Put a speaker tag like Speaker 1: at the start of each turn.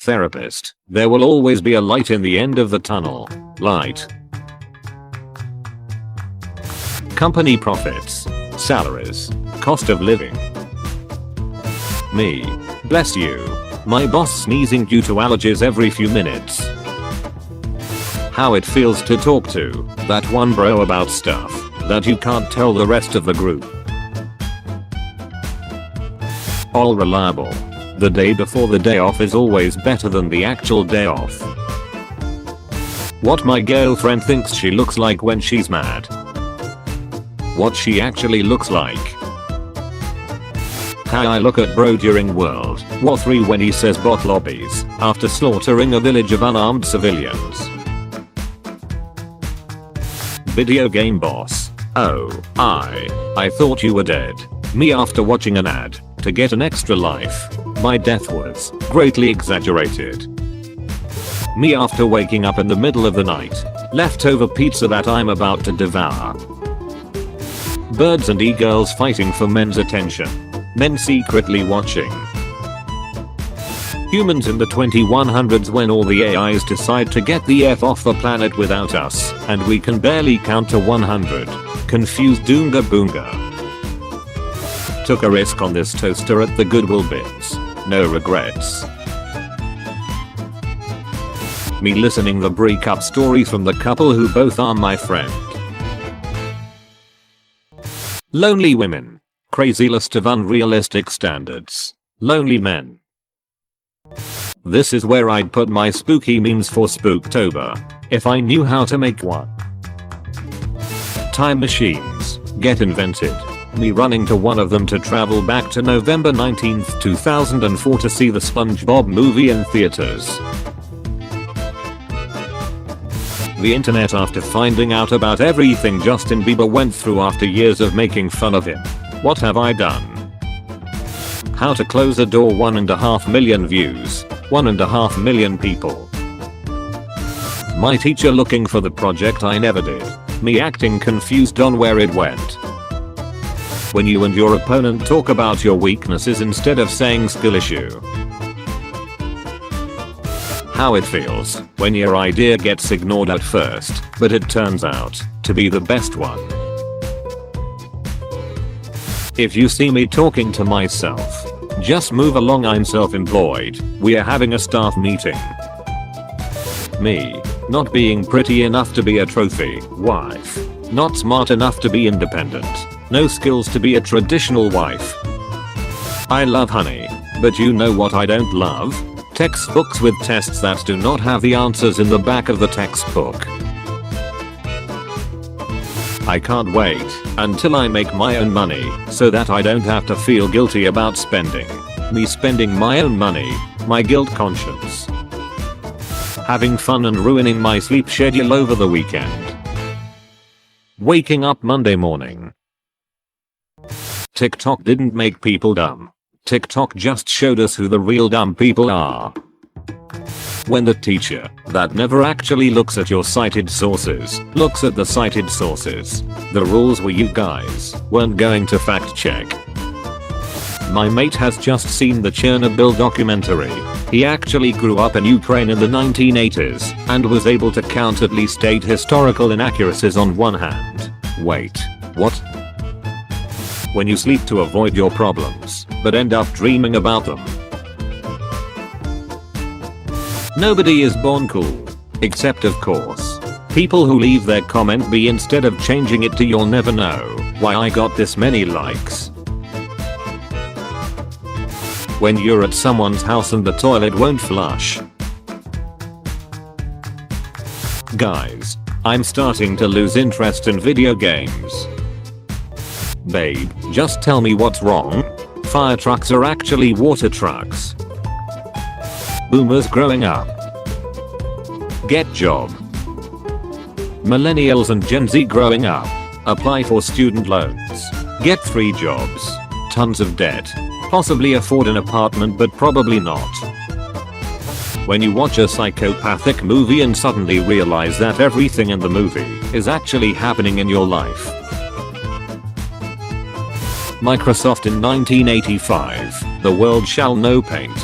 Speaker 1: therapist, there will always be a light in the end of the tunnel. Light. Company profits, salaries, cost of living. Me. Bless you. My boss sneezing due to allergies every few minutes. How it feels to talk to that one bro about stuff that you can't tell the rest of the group. All reliable. The day before the day off is always better than the actual day off. What my girlfriend thinks she looks like when she's mad. What she actually looks like. How I look at bro during World War III when he says bot lobbies after slaughtering a village of unarmed civilians. Video game boss. Oh, I thought you were dead. Me after watching an ad to get an extra life. My death was greatly exaggerated. Me after waking up in the middle of the night. Leftover pizza that I'm about to devour. Birds and e-girls fighting for men's attention. Men secretly watching. Humans in the 2100s when all the AIs decide to get the F off the planet without us, and we can barely count to 100. Confused Doonga Boonga. Took a risk on this toaster at the Goodwill bins. No regrets. Me listening the breakup story from the couple who both are my friend. Lonely women. Crazy list of unrealistic standards. Lonely men. This is where I'd put my spooky memes for Spooktober, if I knew how to make one. Time machines. Get invented. Me running to one of them to travel back to November 19th, 2004 to see the SpongeBob movie in theaters. The internet after finding out about everything Justin Bieber went through after years of making fun of him. What have I done? How to close a door 1.5 million views. 1.5 million people. My teacher looking for the project I never did. Me acting confused on where it went. When you and your opponent talk about your weaknesses instead of saying skill issue. How it feels when your idea gets ignored at first, but it turns out to be the best one. If you see me talking to myself, just move along. I'm self-employed. We are having a staff meeting. Me. Not being pretty enough to be a trophy wife. Not smart enough to be independent. No skills to be a traditional wife. I love honey, but you know what I don't love? Textbooks with tests that do not have the answers in the back of the textbook. I can't wait until I make my own money so that I don't have to feel guilty about spending. Me spending my own money, my guilt conscience. Having fun and ruining my sleep schedule over the weekend. Waking up Monday morning. TikTok didn't make people dumb. TikTok just showed us who the real dumb people are. When the teacher that never actually looks at your cited sources looks at the cited sources. The rules were you guys weren't going to fact check. My mate has just seen the Chernobyl documentary. He actually grew up in Ukraine in the 1980s and was able to count at least 8 historical inaccuracies on one hand. Wait, what? When you sleep to avoid your problems, but end up dreaming about them. Nobody is born cool. Except of course, people who leave their comment be instead of changing it to "you'll never know why I got this many likes." When you're at someone's house and the toilet won't flush. Guys, I'm starting to lose interest in video games. Babe, just tell me what's wrong. Fire trucks are actually water trucks. Boomers growing up. Get job. Millennials and Gen Z growing up. Apply for student loans. Get 3 jobs. Tons of debt. Possibly afford an apartment but probably not. When you watch a psychopathic movie and suddenly realize that everything in the movie is actually happening in your life. Microsoft in 1985, the world shall know paint.